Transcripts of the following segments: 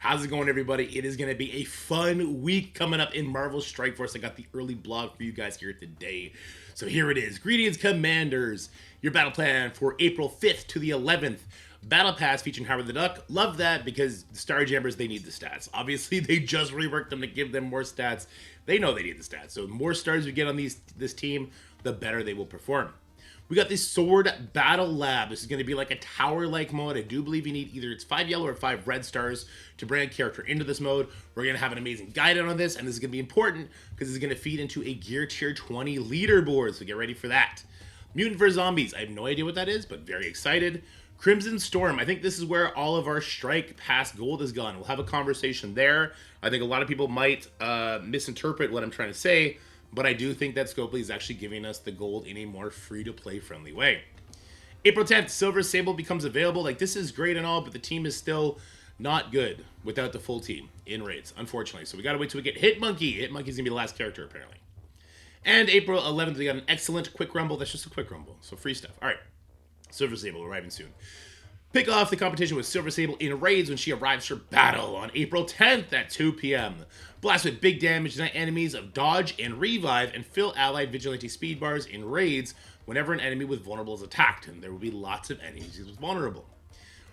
How's it going, everybody? It is going to be a fun week coming up in Marvel Strike Force. I got the early blog for you guys here today. So here it is. Greetings, Commanders. Your battle plan for April 5th to the 11th. Battle Pass featuring Howard the Duck. Love that because the Starjammers, they need the stats. Obviously, they just reworked them to give them more stats. They know they need the stats. So the more stars we get on this team, the better they will perform. We got this Sword Battle Lab. This is going to be like a tower-like mode. I do believe you need either it's 5 yellow or 5 red stars to bring a character into this mode. We're going to have an amazing guide on this, and this is going to be important because it's going to feed into a Gear Tier 20 leaderboard, so get ready for that. Mutant vs. Zombies. I have no idea what that is, but very excited. Crimson Storm. I think this is where all of our Strike Pass gold is gone. We'll have a conversation there. I think a lot of people might misinterpret what I'm trying to say, but I do think that Scopely is actually giving us the gold in a more free-to-play friendly way. April 10th, Silver Sable becomes available. Like, this is great and all, but the team is still not good without the full team in raids, unfortunately. So we gotta wait till we get Hitmonkey. Hitmonkey's gonna be the last character, apparently. And April 11th, we got an excellent Quick Rumble. That's just a Quick Rumble, so free stuff. All right, Silver Sable arriving soon. Pick off the competition with Silver Sable in raids when she arrives for battle on April 10th at 2 p.m. Blast with big damage to enemies of dodge and revive, and fill allied vigilante speed bars in raids whenever an enemy with vulnerable is attacked, and there will be lots of enemies with vulnerable.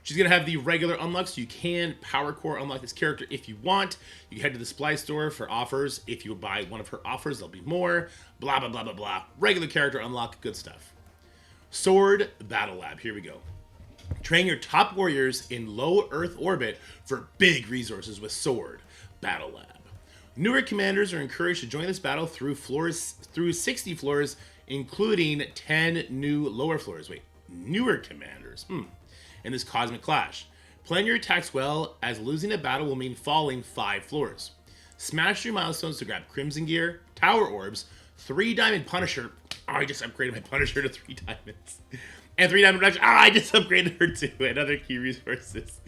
She's going to have the regular unlocks, so you can power core unlock this character if you want. You can head to the supply store for offers. If you buy one of her offers, there'll be more. Blah, blah, blah, blah, blah. Regular character unlock, good stuff. Sword Battle Lab, here we go. Train your top warriors in low Earth orbit for big resources with Sword Battle Lab. Newer commanders are encouraged to join this battle through 60 floors, including 10 new lower floors. Wait, newer commanders. In this cosmic clash. Plan your attacks well, as losing a battle will mean falling 5 floors. Smash through milestones to grab Crimson Gear, Tower Orbs, 3 Diamond Punisher. Oh, I just upgraded my Punisher to 3 diamonds. And 3 Diamond Reduction. I just upgraded her to and other key resources.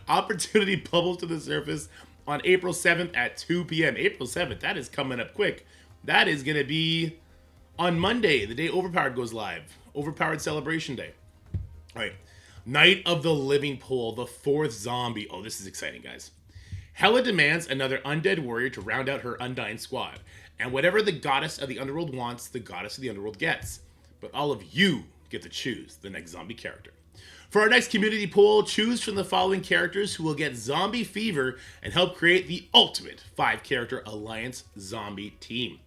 Opportunity bubbles to the surface on April 7th at 2 p.m. April 7th, that is coming up quick. That is going to be on Monday, the day Overpowered goes live. Overpowered Celebration Day. All right. Night of the Living Pool, the 4th zombie. Oh, this is exciting, guys. Hela demands another undead warrior to round out her undying squad. And whatever the goddess of the underworld wants, the goddess of the underworld gets. But all of you get to choose the next zombie character. For our next community poll, choose from the following characters who will get zombie fever and help create the ultimate 5-character Alliance zombie team.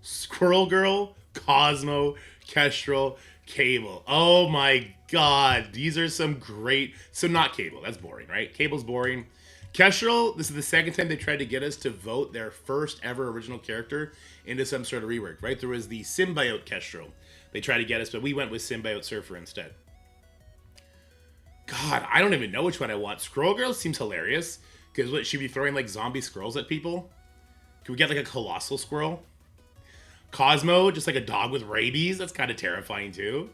Squirrel Girl, Cosmo, Kestrel, Cable. Oh my god, these are some great... So not Cable, that's boring, right? Cable's boring. Kestrel, this is the second time they tried to get us to vote their first ever original character into some sort of rework, right? There was the Symbiote Kestrel. They tried to get us, but we went with Symbiote Surfer instead. God, I don't even know which one I want. Squirrel Girl seems hilarious, because what, she'd be throwing like zombie squirrels at people? Can we get like a colossal squirrel? Cosmo, just like a dog with rabies. That's kind of terrifying too.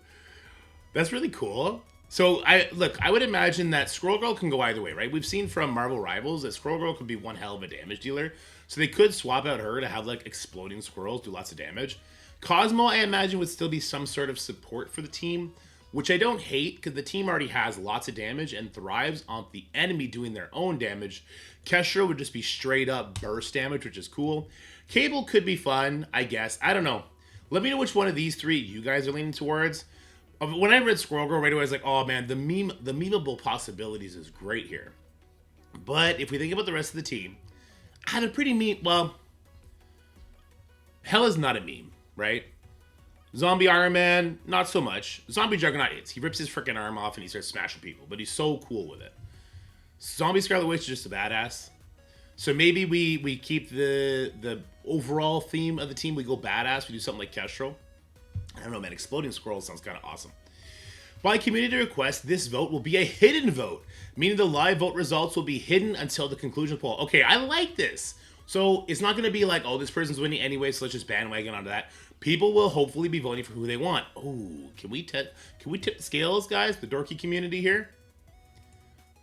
That's really cool. So I would imagine that Squirrel Girl can go either way, right? We've seen from Marvel Rivals that Squirrel Girl could be one hell of a damage dealer. So they could swap out her to have like exploding squirrels do lots of damage. Cosmo, I imagine, would still be some sort of support for the team, which I don't hate because the team already has lots of damage and thrives on the enemy doing their own damage. Kestra would just be straight up burst damage, which is cool. Cable could be fun, I guess. I don't know. Let me know which one of these 3 you guys are leaning towards. When I read Squirrel Girl right away, I was like, oh man, the memeable possibilities is great here. But if we think about the rest of the team, I had a pretty meme. Well, Hela's not a meme, right? Zombie Iron Man, not so much. Zombie Juggernaut is. He rips his freaking arm off and he starts smashing people, but he's so cool with it. Zombie Scarlet Witch is just a badass. So maybe we keep the overall theme of the team. We go badass. We do something like Kestrel. I don't know, man. Exploding Squirrel sounds kind of awesome. By community request, this vote will be a hidden vote, meaning the live vote results will be hidden until the conclusion of the poll. Okay, I like this. So it's not going to be like, oh, this person's winning anyway, so let's just bandwagon onto that. People will hopefully be voting for who they want. Oh, can we tip the scales, guys? The dorky community here?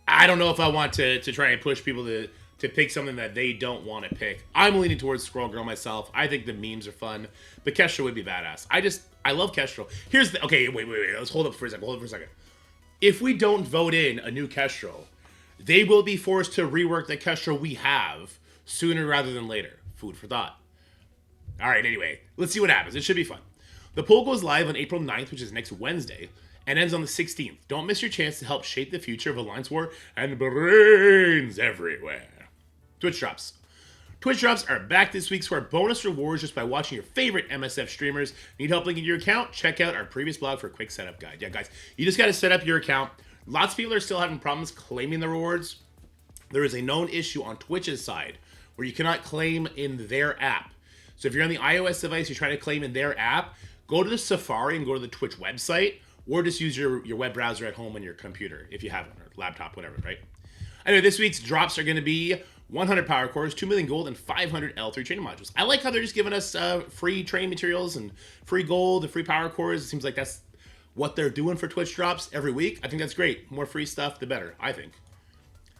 I don't know if I want to try and push people to pick something that they don't want to pick. I'm leaning towards Squirrel Girl myself. I think the memes are fun, but Kestrel would be badass. I love Kestrel. Here's the... Okay, wait. Let's hold up for a second. If we don't vote in a new Kestrel, they will be forced to rework the Kestra we have sooner rather than later. Food for thought. All right, anyway, let's see what happens. It should be fun. The poll goes live on April 9th, which is next Wednesday, and ends on the 16th. Don't miss your chance to help shape the future of Alliance War and brains everywhere. Twitch drops. Twitch drops are back this week, so our bonus rewards just by watching your favorite MSF streamers. Need help linking your account? Check out our previous blog for a quick setup guide. Yeah, guys, you just got to set up your account. Lots of people are still having problems claiming the rewards. There is a known issue on Twitch's side where you cannot claim in their app. So if you're on the iOS device, you're trying to claim in their app, go to the Safari and go to the Twitch website, or just use your web browser at home on your computer if you have one, or laptop, whatever, right? Anyway, this week's drops are going to be 100 power cores, 2 million gold, and 500 L3 training modules. I like how they're just giving us free training materials and free gold and free power cores. It seems like that's what they're doing for Twitch drops every week. I think that's great. More free stuff, the better, I think.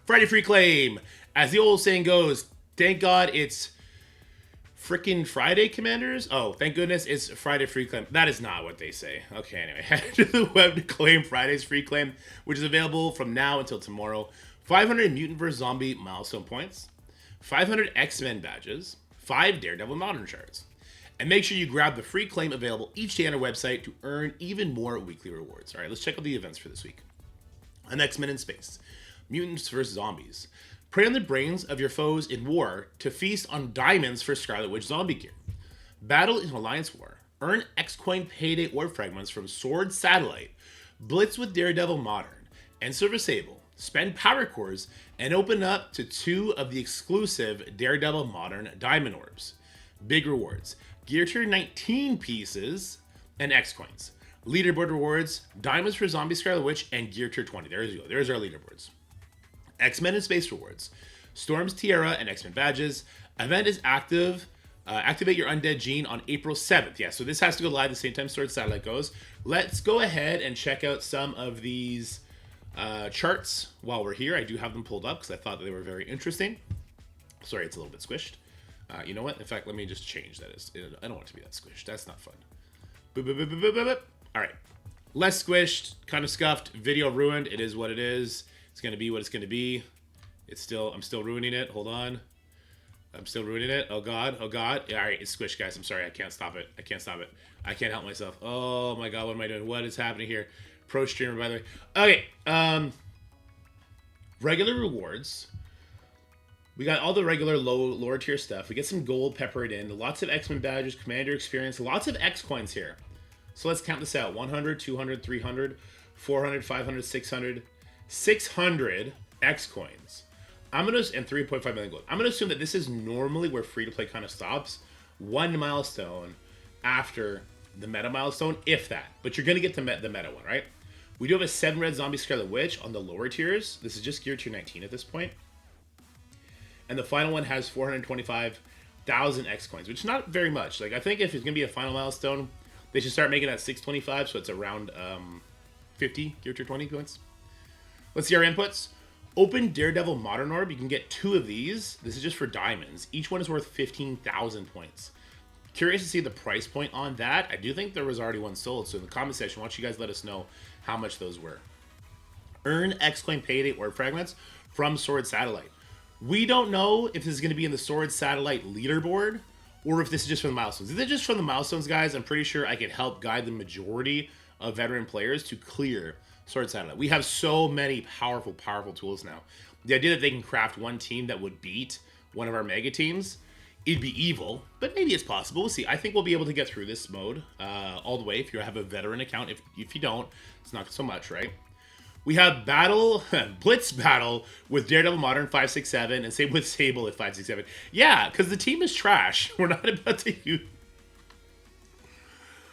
Friday free claim. As the old saying goes, thank God it's frickin' Friday, Commanders? Oh, thank goodness it's Friday free claim. That is not what they say. Okay, anyway, head to the web to claim Friday's free claim, which is available from now until tomorrow. 500 Mutant vs. Zombie milestone points, 500 X-Men badges, 5 Daredevil Modern shards. And make sure you grab the free claim available each day on our website to earn even more weekly rewards. All right, let's check out the events for this week. An X-Men in space. Mutants vs. Zombies. Prey on the brains of your foes in war to feast on diamonds for Scarlet Witch zombie gear. Battle in Alliance War. Earn X-Coin payday orb fragments from Sword Satellite. Blitz with Daredevil Modern. And Silver Sable. Spend power cores and open up to 2 of the exclusive Daredevil Modern diamond orbs. Big rewards. Gear tier 19 pieces and X-Coins. Leaderboard rewards. Diamonds for Zombie Scarlet Witch and Gear tier 20. There you go. There's our leaderboards. X-Men in Space rewards. Storm's Tiara and X-Men badges. Event is active. Activate your undead gene on April 7th. Yeah, so this has to go live the same time Sword Satellite goes. Let's go ahead and check out some of these charts while we're here. I do have them pulled up because I thought they were very interesting. Sorry, it's a little bit squished. You know what? In fact, let me just change that. I don't want it to be that squished. That's not fun. Boop, boop, boop, boop, boop, boop. All right. Less squished, kind of scuffed. Video ruined. It is what it is. It's going to be what it's going to be. I'm still ruining it. Hold on. I'm still ruining it. Oh, God. Oh, God. Yeah, all right. It's squished, guys. I'm sorry. I can't stop it. I can't stop it. I can't help myself. Oh, my God. What am I doing? What is happening here? Pro streamer, by the way. Okay. Regular rewards. We got all the regular lower tier stuff. We get some gold peppered in. Lots of X-Men badges, Commander experience. Lots of X-Coins here. So let's count this out. 100, 200, 300, 400, 500, 600. 600 X-Coins. And 3.5 million gold. I'm going to assume that this is normally where free-to-play kind of stops. 1 milestone after the meta milestone, if that. But you're going to get to the meta one, right? We do have a 7 red zombie Scarlet Witch on the lower tiers. This is just gear tier 19 at this point. And the final one has 425,000 X-Coins, which is not very much. Like, I think if it's going to be a final milestone, they should start making that 625, so it's around 50 gear tier 20 points. Let's see our inputs. Open Daredevil Modern Orb. You can get 2 of these. This is just for diamonds. Each one is worth 15,000 points. Curious to see the price point on that. I do think there was already one sold. So in the comment section, why don't you guys let us know how much those were. Earn X-Coin payday orb fragments from Sword Satellite. We don't know if this is going to be in the Sword Satellite leaderboard or if this is just from the milestones. If it's just from the milestones, guys, I'm pretty sure I could help guide the majority of veteran players to clear Sword Satellite. We have so many powerful tools now. The idea that they can craft one team that would beat one of our mega teams, it'd be evil, but maybe it's possible. We'll see. I think we'll be able to get through this mode all the way if you have a veteran account. If you don't, it's not so much, right? We have Blitz Battle with Daredevil Modern 567 and same with Sable at 567. Yeah, because the team is trash. We're not about to use...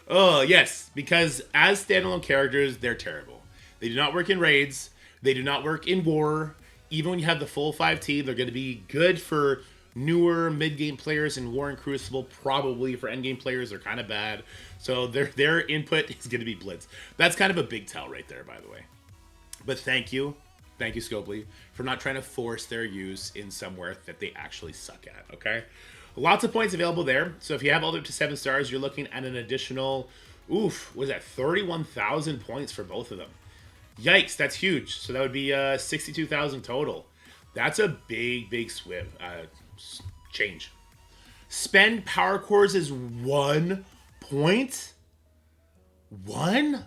Oh, yes, because as standalone characters, they're terrible. They do not work in raids. They do not work in war. Even when you have the full 5 team, they're going to be good for newer mid-game players in War and Crucible. Probably for endgame players, they're kind of bad. So their input is going to be Blitz. That's kind of a big tell right there, by the way. But thank you, Scopely, for not trying to force their use in somewhere that they actually suck at, okay? Lots of points available there. So if you have all the way up to 7 stars, you're looking at an additional, was that 31,000 points for both of them. Yikes, that's huge. So that would be 62,000 total. That's a big swim. Change. Spend power cores is 1 point? 1?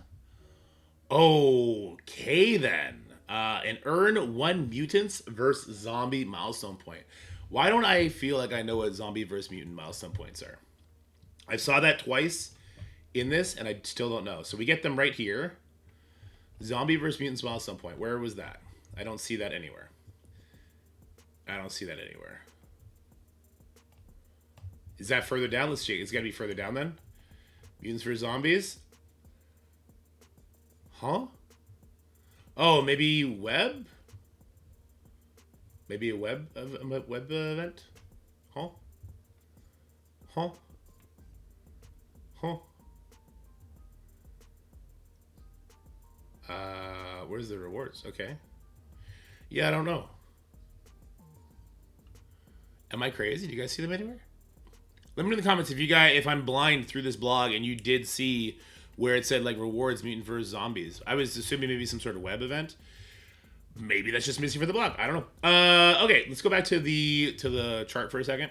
Okay, then. And earn 1 mutants versus zombie milestone point. Why don't I feel like I know what zombie versus mutant milestone points are? I saw that twice in this, and I still don't know. So we get them right here. Zombie versus mutants milestone point. Where was that? I don't see that anywhere. I don't see that anywhere. Is that further down? Let's check. It's got to be further down then. Mutants versus zombies. Huh? Oh, maybe web? Maybe a web event? Huh? Huh? Huh? Where's the rewards? Okay. Yeah, I don't know. Am I crazy? Do you guys see them anywhere? Let me know in the comments if I'm blind through this blog and you did see where it said like rewards mutant versus zombies. I was assuming maybe some sort of web event. Maybe that's just missing for the blog. I don't know. Okay, let's go back to the chart for a second.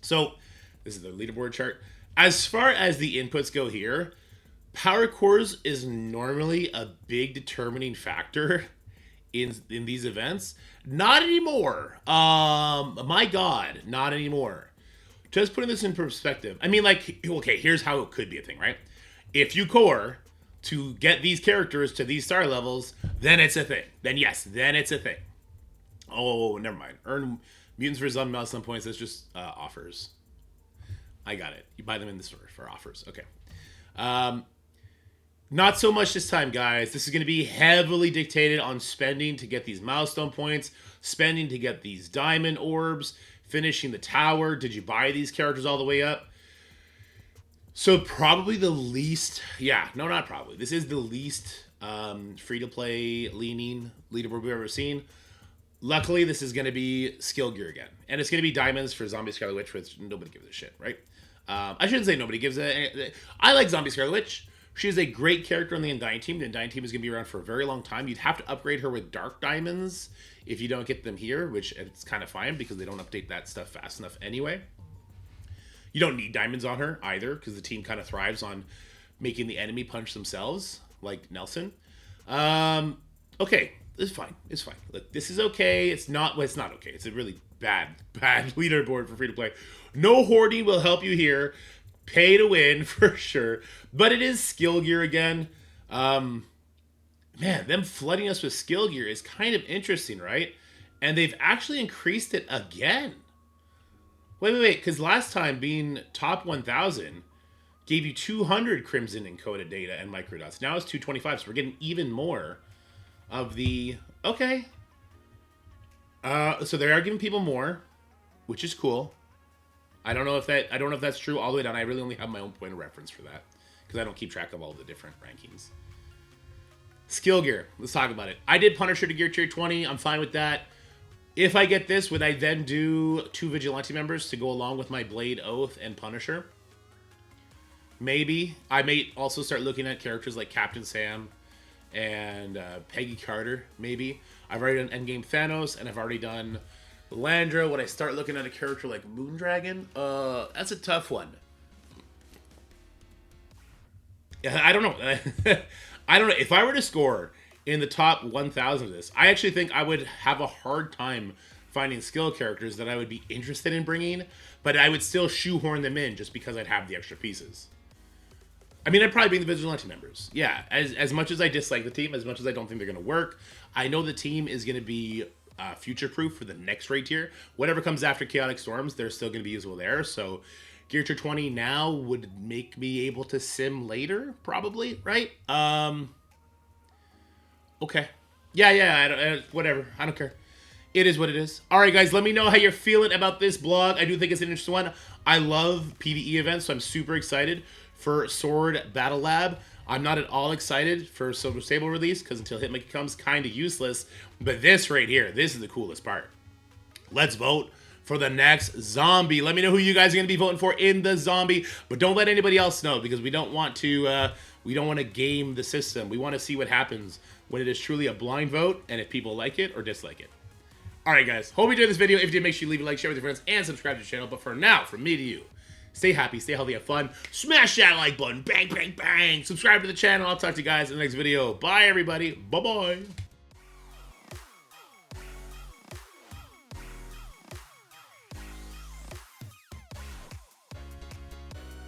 So this is the leaderboard chart. As far as the inputs go here, power cores is normally a big determining factor in these events. Not anymore. My God, not anymore. Just putting this in perspective. I mean, like, okay, here's how it could be a thing, right? If you core to get these characters to these star levels, then it's a thing. Then yes, then it's a thing. Oh, never mind. Earn mutants for some milestone points. That's just offers. I got it. You buy them in the store for offers. Okay. Not so much this time, guys. This is going to be heavily dictated on spending to get these milestone points, spending to get these diamond orbs, finishing the tower. Did you buy these characters all the way up? So probably the least, yeah, no, not probably. This is the least free-to-play leaning leaderboard we've ever seen. Luckily, this is going to be skill gear again. And it's going to be diamonds for Zombie Scarlet Witch, which nobody gives a shit, right? I shouldn't say nobody gives a... I like Zombie Scarlet Witch. She is a great character on the Undying team. The Undying team is going to be around for a very long time. You'd have to upgrade her with Dark Diamonds if you don't get them here, which it's kind of fine because they don't update that stuff fast enough anyway. You don't need diamonds on her either because the team kind of thrives on making the enemy punch themselves, like Nelson. Okay, it's fine. It's fine. Look, this is okay. It's not okay. It's a really bad leaderboard for free-to-play. No hoarding will help you here. Pay to win for sure. But it is skill gear again. Man, them flooding us with skill gear is kind of interesting, right? And they've actually increased it again. Wait, because last time being top 1,000 gave you 200 Crimson encoded data and microdots. Now it's 225, so we're getting even more of the... Okay. So they are giving people more, which is cool. I don't know if that's true all the way down. I really only have my own point of reference for that because I don't keep track of all the different rankings. Skill gear. Let's talk about it. I did Punisher to gear tier 20. I'm fine with that. If I get this, would I then do 2 Vigilante members to go along with my Blade Oath and Punisher? Maybe. I may also start looking at characters like Captain Sam and Peggy Carter, maybe. I've already done Endgame Thanos, and I've already done Landra. Would I start looking at a character like Moondragon? That's a tough one. Yeah, I don't know. I don't know. If I were to score in the top 1,000 of this, I actually think I would have a hard time finding skill characters that I would be interested in bringing, but I would still shoehorn them in just because I'd have the extra pieces. I mean, I'd probably bring the Vigilante members. Yeah, as much as I dislike the team, as much as I don't think they're going to work, I know the team is going to be future-proof for the next raid tier. Whatever comes after Chaotic Storms, they're still going to be usable there, so Gear Tier 20 now would make me able to sim later, probably, right? Okay. Yeah, whatever. I don't care. It is what it is. All right, guys, let me know how you're feeling about this blog. I do think it's an interesting one. I love PvE events, so I'm super excited for Sword Battle Lab. I'm not at all excited for Silver Sable release, because until Hitmaker comes, kind of useless. But this right here, this is the coolest part. Let's vote for the next zombie. Let me know who you guys are going to be voting for in the zombie, but don't let anybody else know, because we don't want to game the system. We want to see what happens when it is truly a blind vote and if people like it or dislike it. Alright guys, hope you enjoyed this video. If you did, make sure you leave a like, share with your friends, and subscribe to the channel. But for now, from me to you, stay happy, stay healthy, have fun. Smash that like button. Bang, bang, bang. Subscribe to the channel. I'll talk to you guys in the next video. Bye, everybody. Bye-bye.